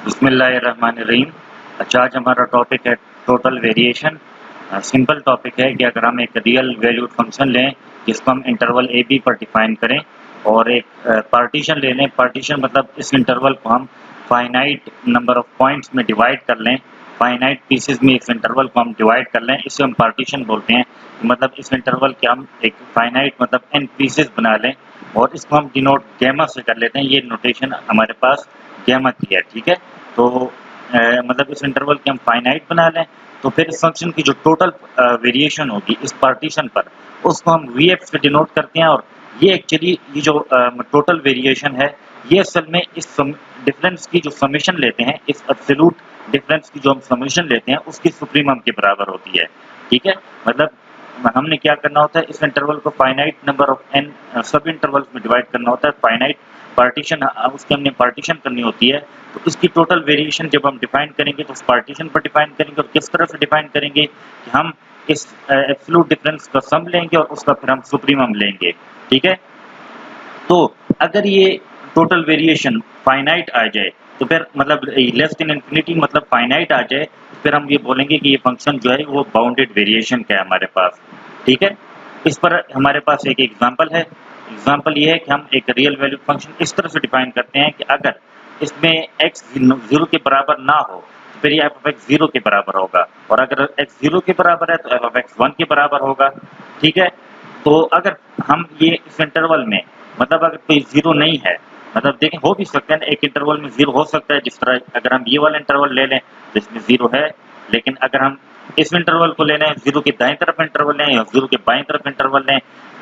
बिस्मिल्लाहिर्रहमानिर्रहीम। अच्छा, आज हमारा टॉपिक है टोटल वेरिएशन। सिंपल टॉपिक है कि अगर हम एक रियल वैल्यूड फंक्शन लें जिसको हम इंटरवल ए बी पर डिफाइन करें और एक पार्टीशन ले लें। पार्टीशन मतलब इस इंटरवल को हम फाइनाइट नंबर ऑफ पॉइंट्स में डिवाइड कर लें, फाइनाइट पीसेस में इस इंटरवल को हम डिवाइड कर लें, इसे हम पार्टीशन बोलते हैं। मतलब इस इंटरवल के हम एक फाइनाइट मतलब एन पीसेस बना लें और इसको हम डिनोट गैमा से कर लेते हैं। ये नोटेशन हमारे पास गैमा की है, ठीक है। तो मतलब इस इंटरवल के हम फाइनाइट बना लें तो फिर इस फंक्शन की जो टोटल वेरिएशन होगी इस पार्टीशन पर उसको हम वी एफ से डिनोट करते हैं। और ये एक्चुअली ये जो टोटल वेरिएशन है ये असल में इस डिफरेंस की जो समेशन लेते हैं, इस एब्सोल्यूट डिफरेंस की जो हम समेशन लेते हैं उसकी सुप्रीमम के बराबर होती है, ठीक है। मतलब हमने क्या करना होता है, इस इंटरवल को फाइनाइट नंबर ऑफ एन सब इंटरवल्स में डिवाइड करना होता है। फाइनाइट पार्टीशन उसकी हमने पार्टीशन करनी होती है। तो इसकी टोटल वेरिएशन जब हम डिफाइन करेंगे तो उस पार्टीशन पर डिफाइन करेंगे और किस तरह से डिफाइन करेंगे कि हम इस एब्सोल्यूट डिफरेंस का सम लेंगे और उसका फिर हम सुप्रीमम लेंगे, ठीक है। तो अगर ये टोटल वेरिएशन फाइनाइट आ जाए तो फिर मतलब लेस देन इंफिनिटी मतलब फाइनाइट आ जाए तो फिर हम ये बोलेंगे कि ये फंक्शन जो है वो बाउंडेड वेरिएशन का है हमारे पास, ठीक है। इस पर हमारे पास एक एग्जांपल है। एग्जांपल ये है कि हम एक रियल वैल्यू फंक्शन इस तरह से डिफाइन करते हैं कि अगर इसमें x 0 के बराबर ना हो तो फिर ये f of x 0 के बराबर होगा, और अगर x 0 के बराबर है तो f of x 1 के बराबर होगा, ठीक है। तो अगर हम ये इस इंटरवल में मतलब अगर कोई जीरो नहीं है, मतलब देखें हो भी सकता है ना, एक इंटरवल में जीरो हो सकता है। जिस तरह अगर हम ये वाला इंटरवल ले लें तो इसमें जीरो है, लेकिन अगर हम इस इंटरवल को ले लें, जीरो के दाएं तरफ इंटरवल लें या जीरो के बाएं तरफ इंटरवल लें,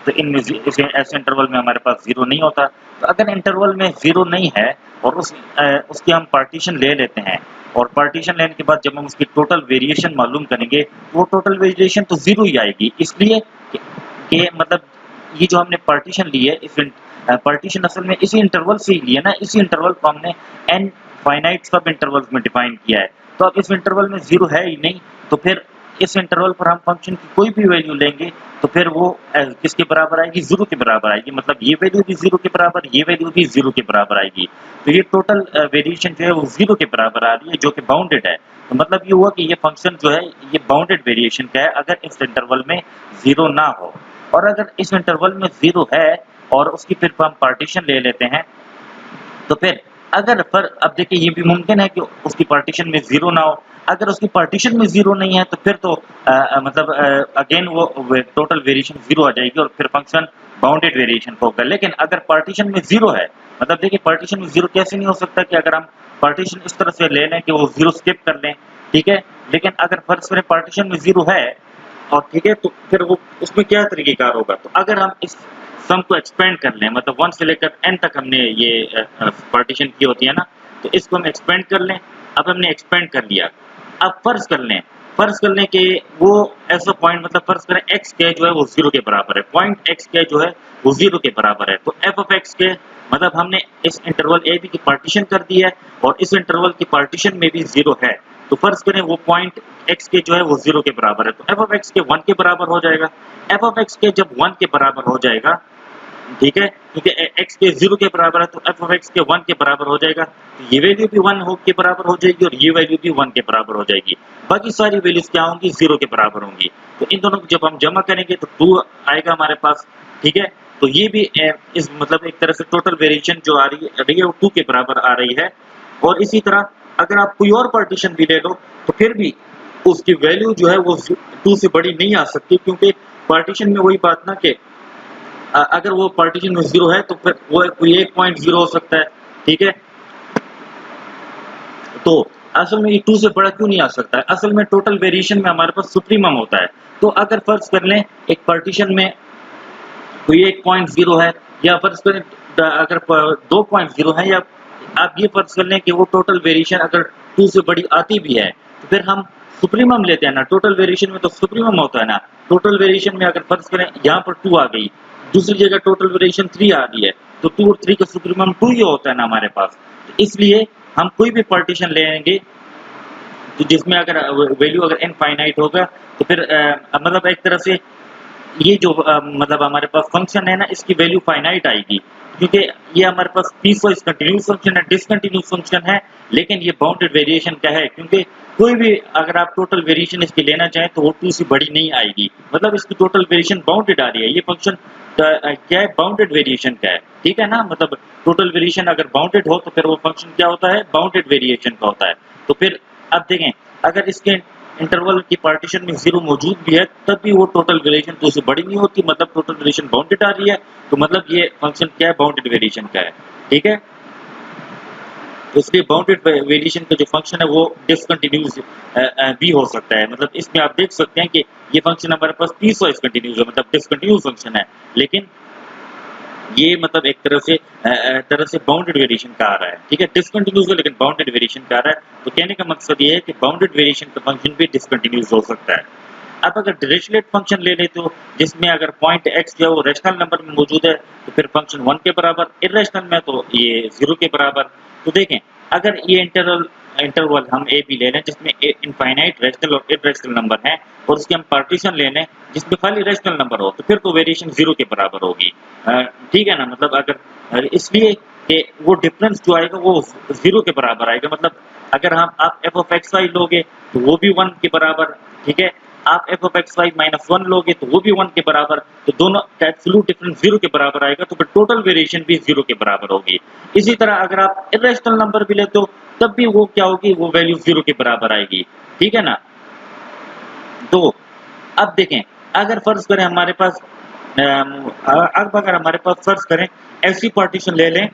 तो इनमें ऐसे इंटरवल में हमारे पास जीरो नहीं होता। तो अगर इंटरवल में जीरो नहीं है और उसकी हम पार्टीशन ले लेते हैं और पार्टीशन लेने के बाद जब हम उसकी टोटल वेरिएशन मालूम करेंगे तो वो टोटल वेरिएशन तो जीरो ही आएगी, इसलिए कि मतलब ये जो हमने पार्टीशन ली है इस पार्टीशन असल में इसी इंटरवल से ही लिया ना, इसी इंटरवल को हमने एन फाइनाइट सब इंटरवल्स में डिफाइन किया है। तो अब इस इंटरवल में जीरो है ही नहीं, तो फिर इस इंटरवल पर हम फंक्शन की कोई भी वैल्यू लेंगे तो फिर वो किसके बराबर आएगी, जीरो के बराबर आएगी। मतलब ये वैल्यू भी जीरो के बराबर, ये वैल्यू भी जीरो के बराबर आएगी। तो ये टोटल वेरिएशन जो है वो जीरो के बराबर आ रही है जो कि बाउंडेड है। तो मतलब ये हुआ कि ये फंक्शन जो है ये बाउंडेड वेरिएशन का है अगर इस इंटरवल में जीरो ना हो। और अगर इस इंटरवल में जीरो है और उसकी फिर हम पार्टीशन ले लेते हैं तो फिर अगर पर अब देखिए ये भी मुमकिन है कि उसकी पार्टीशन में जीरो ना हो। अगर उसकी पार्टीशन में जीरो नहीं है तो फिर तो मतलब अगेन वो टोटल वेरिएशन जीरो आ जाएगी और फिर फंक्शन बाउंडेड वेरिएशन का होगा। लेकिन अगर पार्टीशन में जीरो है, मतलब देखिए पार्टीशन में जीरो कैसे नहीं हो सकता कि अगर हम पार्टीशन इस तरह से ले लें कि वो जीरो स्किप कर लें, ठीक है। लेकिन अगर फर्स्ट करें पार्टीशन में जीरो है और ठीक है, तो फिर वो उसमें क्या तरीकेकार होगा। तो अगर हम इस सम को एक्सपेंड कर लें, मतलब 1 से लेकर n तक हमने ये पार्टीशन की होती है ना, तो इसको हम एक्सपेंड कर लें। अब हमने एक्सपेंड कर लिया, अब फर्ज कर लें कि वो ऐसा पॉइंट मतलब फर्ज करें x के जो है वो जीरो के बराबर है, पॉइंट x के जो है वो जीरो के बराबर है। तो f ऑफ x के मतलब हमने इस इंटरवल a b की पार्टीशन कर दी है और इस इंटरवल की पार्टीशन में भी जीरो है। तो फर्ज करें वो पॉइंट x के जो है वो जीरो के बराबर है, तो f ऑफ x के 1 के बराबर हो जाएगा। f ऑफ x के जब 1 के बराबर हो जाएगा, ठीक है, क्योंकि x के 0 के बराबर है तो f ऑफ x के 1 के बराबर हो जाएगा। तो ये वैल्यू भी 1 के बराबर हो जाएगी और ये वैल्यू भी 1 के बराबर हो जाएगी। बाकी सारी वैल्यूज क्या होंगी, 0 के बराबर होंगी। तो इन दोनों को जब हम जमा करेंगे तो 2 आएगा हमारे पास, ठीक है। तो ये भी इस मतलब एक तरह से टोटल वेरिएशन जो आ रही है वो 2 के बराबर आ रही है। और इसी तरह अगर आप कोई और पार्टीशन भी ले लो तो फिर भी उसकी वैल्यू जो है वो 2 से बड़ी नहीं आ सकती, क्योंकि पार्टीशन में वही बात ना कि अगर वो पार्टीशन में जीरो है तो फिर वो कोई एक पॉइंट जीरो हो सकता है, ठीक है। तो असल में ये 2 से बड़ा क्यों नहीं आ सकता है, असल में टोटल वेरिएशन में हमारे पास सुप्रीमम होता है। तो अगर फर्ज कर लें एक पार्टीशन में कोई एक पॉइंट जीरो है, या फर्ज करें अगर 2.0 है, या आप ये फर्ज कर लें कि वो टोटल वेरिएशन अगर 2 से बड़ी आती भी है तो फिर हम सुप्रीमम लेते हैं ना। टोटल वेरिएशन में तो सुप्रीमम होता है ना। टोटल वेरिएशन में अगर फर्ज करें यहाँ पर 2 आ गई, दूसरी जगह टोटल वेरिएशन 3 आ रही है, तो 2 और 3 का सुप्रीमम 2 ही होता है ना हमारे पास। तो इसलिए हम कोई भी पार्टीशन लेंगे तो जिसमें अगर वैल्यू अगर इनफाइनाइट होगा तो फिर मतलब एक तरह से ये जो मतलब हमारे पास फंक्शन है ना इसकी वैल्यू फाइनाइट आएगी। क्योंकि ये हमारे पास पीस वाइज कंटिन्यूस फंक्शन है, डिसकंटिन्यूस फंक्शन है, लेकिन ये बाउंडेड वेरिएशन का है, क्योंकि कोई भी अगर आप टोटल वेरिएशन इसकी लेना चाहें तो वो 2 से बड़ी नहीं आएगी, मतलब इसकी टोटल वेरिएशन बाउंडेड आ रही है। ये फंक्शन क्या है, बाउंडेड वेरिएशन का है, ठीक है ना। मतलब टोटल वेरिएशन अगर बाउंडेड हो तो फिर वो फंक्शन क्या होता है, बाउंडेड वेरिएशन का होता है। तो फिर अब देखें, अगर इसके इंटरवल की पार्टीशन में 0 मौजूद भी है तब भी वो टोटल वेरिएशन 2 से बड़ी नहीं होती, मतलब टोटल वेरिएशन बाउंडेड आ रही है, तो मतलब ये फंक्शन क्या है, बाउंडेड वेरिएशन का है, ठीक है। तो इसलिए बाउंडेड वेरिएशन का जो फंक्शन है वो डिसकंटिन्यूस भी हो सकता है। मतलब इसमें आप देख सकते हैं कि ये फंक्शन हमारे पास पीस वाइज कंटिन्यूस है, मतलब डिसकंटिन्यूस फंक्शन है, लेकिन ये मतलब एक तरह से बाउंडेड वेरिएशन का आ रहा है, ठीक है। डिसकंटिन्यूस है लेकिन बाउंडेड वेरिएशन का आ रहा है। तो कहने का मकसद ये है कि बाउंडेड वेरिएशन का फंक्शन भी डिसकंटिन्यूस हो सकता है। अब अगर डिरिचलेट फंक्शन ले ले तो जिसमें अगर पॉइंट x जो है वो रेशनल नंबर में मौजूद है तो फिर फंक्शन 1 के बराबर, इरेशनल में तो ये 0 के बराबर। तो देखें, अगर ये इंटरवल हम ए बी ले लें जिसमें इनफाइनाइट रेशनल और इरेशनल नंबर है और उसके हम पार्टीशन ले लें जिसमें खाली रेशनल नंबर हो, तो फिर तो वेरिएशन 0 के बराबर होगी, ठीक है ना। मतलब अगर इसलिए कि वो डिफरेंस जो आएगा वो 0 के बराबर आएगा। मतलब अगर हम आप एफ ऑफ एक्स वाई लोगे तो वो भी 1 के बराबर, ठीक है। आप F of X Y minus 1 लोगे तो वो भी 1 के बराबर, तो दोनों का एब्सोल्यूट डिफरेंस 0 के बराबर आएगा, तो फिर टोटल वेरिएशन भी 0 के बराबर होगी। इसी तरह अगर आप इरेशनल नंबर भी लेते हो तब भी वो क्या होगी, वो वैल्यू 0 के बराबर आएगी, ठीक है ना। तो अब देखें, अगर फर्ज करें हमारे पास अब अगर हमारे पास फर्ज करें ऐसी पार्टीशन ले लें,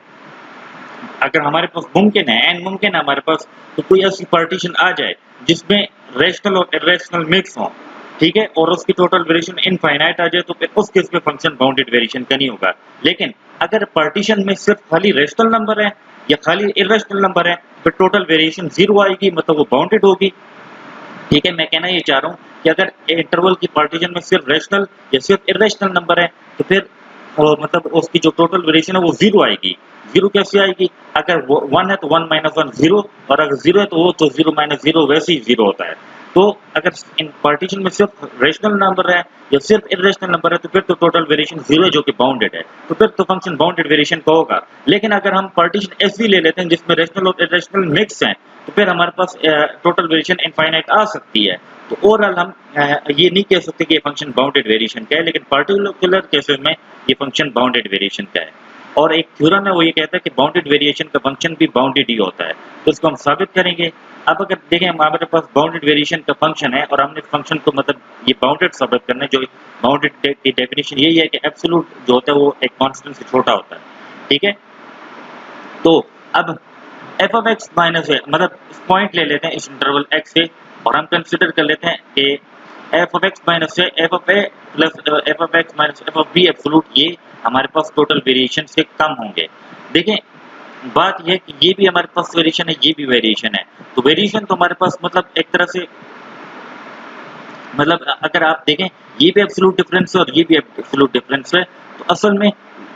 अगर हमारे पास मुमकिन है, एन मुमकिन है हमारे पास, तो कोई ऐसी पार्टीशन आ जाए जिसमें रेशनल और इरेशनल मिक्स हो, ठीक है, और उसकी टोटल वेरिएशन इनफाइनाइट आ जाए, तो फिर उस केस में फंक्शन बाउंडेड वेरिएशन का नहीं होगा। लेकिन अगर पार्टीशन में सिर्फ खाली रेशनल नंबर है या खाली इरेशनल नंबर है, फिर टोटल वेरिएशन 0 आएगी, मतलब वो बाउंडेड होगी, ठीक है। मैं कहना ये चाह रहा हूँ कि अगर इंटरवल की पार्टीशन में सिर्फ रेशनल या सिर्फ इरेशनल नंबर है तो फिर मतलब उसकी जो टोटल वेरिएशन है वो 0 आएगी। 0 कैसे आएगी, अगर 1 है तो 1 माइनस 1 0, और अगर 0 है तो वो तो 0 माइनस 0 वैसे ही 0 होता है। तो अगर इन पार्टीशन में सिर्फ रेशनल नंबर है या सिर्फ इरेशनल नंबर है तो फिर तो टोटल वेरिएशन 0 है जो कि बाउंडेड है, तो फिर तो फंक्शन बाउंडेड वेरिएशन का होगा। लेकिन अगर हम पार्टीशन ऐसी ले लेते हैं जिसमें रेशनल और इरेशनल मिक्स हैं तो फिर हमारे पास टोटल वेरिएशन इनफाइनाइट आ सकती है। तो ओवरऑल हम ये नहीं कह सकते कि ये फंक्शन बाउंडेड वेरिएशन का है, लेकिन पर्टिकुलर केसेस में ये फंक्शन बाउंडेड वेरिएशन का है। और एक थ्योरम है वो ये कहता है कि बाउंडेड वेरिएशन का फंक्शन भी बाउंडेड ही होता है, तो इसको हम साबित करेंगे। अब अगर देखें हमारे पास बाउंडेड वेरिएशन का फंक्शन है और हमने फंक्शन को मतलब ये बाउंडेड साबित करना है, जो बाउंडेड की डेफिनेशन यही है कि एब्सोल्यूट जो होता है वो एक कांस्टेंट से छोटा होता है, ठीक है। तो अब एफ ऑफ एक्स माइनस है, मतलब पॉइंट ले लेते हैं इस इंटरवल एक्स से और हम कंसिडर कर लेते हैं कि एफ ऑफ एक्स माइनस से F of A plus F of x minus F of B absolute, ये हमारे पास टोटल वेरिएशन से कम होंगे। देखें, बात यह कि ये भी हमारे पास वेरिएशन है, ये भी वेरिएशन है, तो वेरिएशन तो हमारे पास मतलब एक तरह से मतलब अगर आप देखें ये भी एब्सोल्यूट डिफरेंस है और ये भी एब्सोल्यूट डिफरेंस है, तो असल में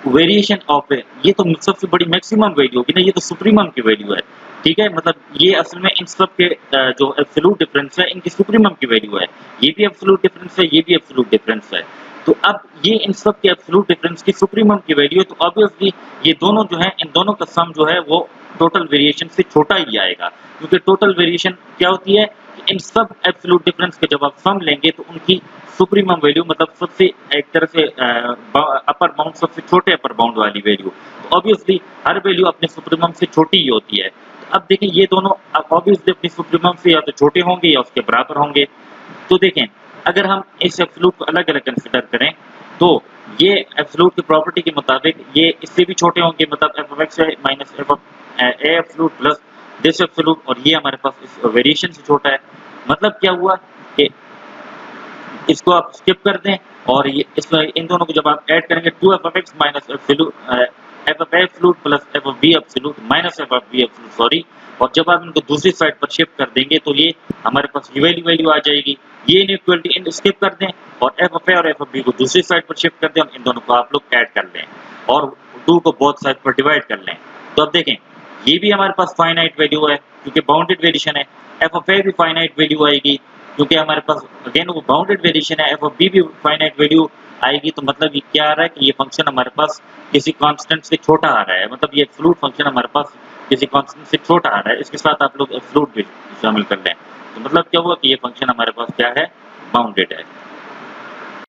वेरिएशन ऑफ ये तो सबसे बड़ी मैक्सिमम वैल्यू होगी ना, ये तो सुप्रीमम की वैल्यू है, ठीक है। मतलब ये असल में इन सब के जो एब्सोल्यूट डिफरेंस है इनकी सुप्रीमम की वैल्यू है, ये भी एब्सोल्यूट डिफरेंस है, ये भी एब्सोल्यूट डिफरेंस है। तो अब ये इन सब के एब्सोल्यूट डिफरेंस की सुप्रीमम की वैल्यू है, तो ऑब्वियसली ये दोनों जो है इन दोनों का सम जो है वो टोटल वेरिएशन से छोटा ही आएगा, क्योंकि टोटल वेरिएशन क्या होती है, इन सब एब्सोल्यूट डिफरेंस के जब आप सम लेंगे तो उनकी सुप्रीमम वैल्यू मतलब सबसे एक तरह से अपर बाउंड, सबसे छोटे अपर बाउंड वाली वैल्यू, तो ऑब्वियसली हर वैल्यू अपने सुप्रीमम से छोटी ही होती है। तो अब देखें ये दोनों ऑब्वियसली अपनी सुप्रीमम से या तो छोटे होंगे या उसके बराबर होंगे। तो देखें, अगर हम इस एब्सोल्यूट को अलग अलग कंसिडर करें तो ये एब्सोल्यूट की प्रॉपर्टी के मुताबिक ये इससे भी छोटे होंगे, मतलब F of x minus F of A absolute plus this absolute, और ये हमारे पास इस वेरिएशन से छोटा है। मतलब क्या हुआ कि इसको आप स्किप कर दें और ये इसमें इन दोनों को जब आप ऐड करेंगे 2 F of x minus F of absolute plus F of B absolute minus F of B absolute, sorry, और जब आप इनको दूसरी साइड पर शिफ्ट कर देंगे तो ये हमारे पास ये वैल्यू आ जाएगी। ये इनइक्वालिटी इन स्किप कर दें और एफ ऑफ ए और एफ ऑफ बी को दूसरी साइड पर शिफ्ट कर दें और इन दोनों को आप लोग ऐड कर लें और 2 को बोथ साइड पर डिवाइड कर लें। तो अब देखें ये भी हमारे पास फाइनाइट वैल्यू है क्योंकि बाउंडेड वेरिएशन है, एफ ऑफ ए भी फाइनाइट वैल्यू आएगी क्योंकि हमारे पास अगेन वो बाउंडेड वेरिएशन है, एफ ऑफ बी भी फाइनाइट वैल्यू आएगी, तो मतलब ये क्या आ रहा है कि ये फंक्शन हमारे पास किसी कांस्टेंट से छोटा आ रहा है, मतलब ये एब्सोल्यूट फंक्शन हमारे पास किसी कांस्टेंट से छोटा आ रहा है, इसके साथ आप लोग एब्सोल्यूट भी शामिल कर लें, तो मतलब क्या हुआ कि ये फंक्शन हमारे पास क्या है, बाउंडेड है।